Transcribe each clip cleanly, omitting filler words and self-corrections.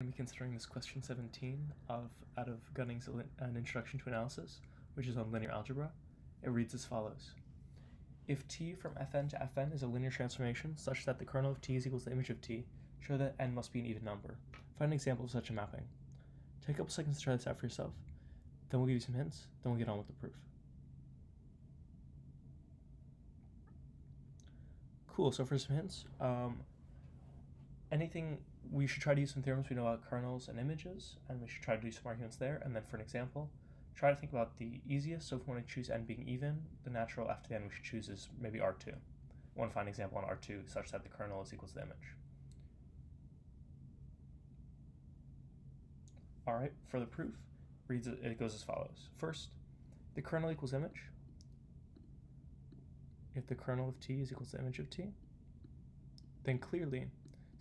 We're going to be considering this question 17 out of Gunning's An Introduction to Analysis, which is on linear algebra. It reads as follows. If t from Fn to Fn is a linear transformation such that the kernel of t is equal to the image of t, show that n must be an even number. Find an example of such a mapping. Take a couple seconds to try this out for yourself. Then we'll give you some hints, then we'll get on with the proof. Cool, so for some hints, we should try to use some theorems we know about kernels and images, and we should try to do some arguments there. And then for an example, try to think about the easiest. So if we want to choose n being even, the natural f to the n we should choose is maybe R2. We want to find an example on R2 such that the kernel is equal to the image. All right, for the proof, it goes as follows. First, the kernel equals image. If the kernel of t is equal to the image of t, then clearly,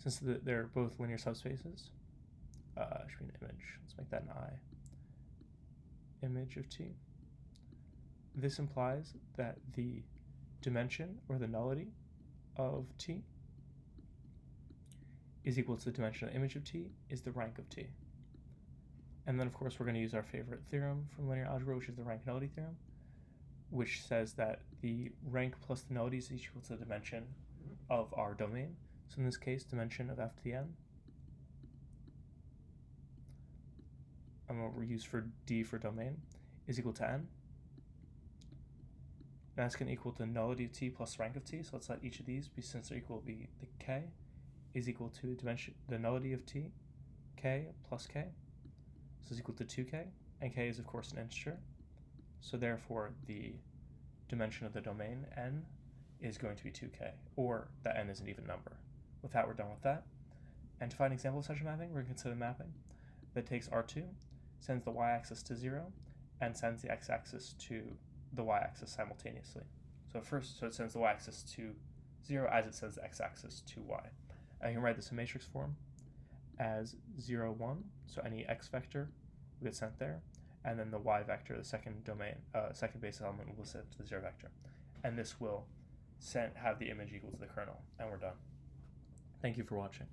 since they're both linear subspaces, should be an image. Let's make that an I. Image of t. This implies that the dimension or the nullity of t is equal to the dimension of the image of t is the rank of t. And then, of course, we're going to use our favorite theorem from linear algebra, which is the rank nullity theorem, which says that the rank plus the nullity is equal to the dimension of our domain. So in this case, dimension of f to the n, and what we're used for d for domain, is equal to n. And that's going to equal to nullity of t plus rank of t. So let's let each of these be, since they're equal, be the k is equal to the nullity of t, k plus k. So it's equal to 2k, and k is of course an integer. So therefore the dimension of the domain n is going to be 2k, or that n is an even number. With that, we're done with that. And to find an example of such a mapping, we're going to consider a mapping that takes R2, sends the y-axis to 0, and sends the x-axis to the y-axis simultaneously. So it sends the y-axis to 0 as it sends the x-axis to y. And you can write this in matrix form as 0, 1, so any x vector will get sent there, and then the y vector, the second basis element, will send to the 0 vector. And this will have the image equal to the kernel, and we're done. Thank you for watching.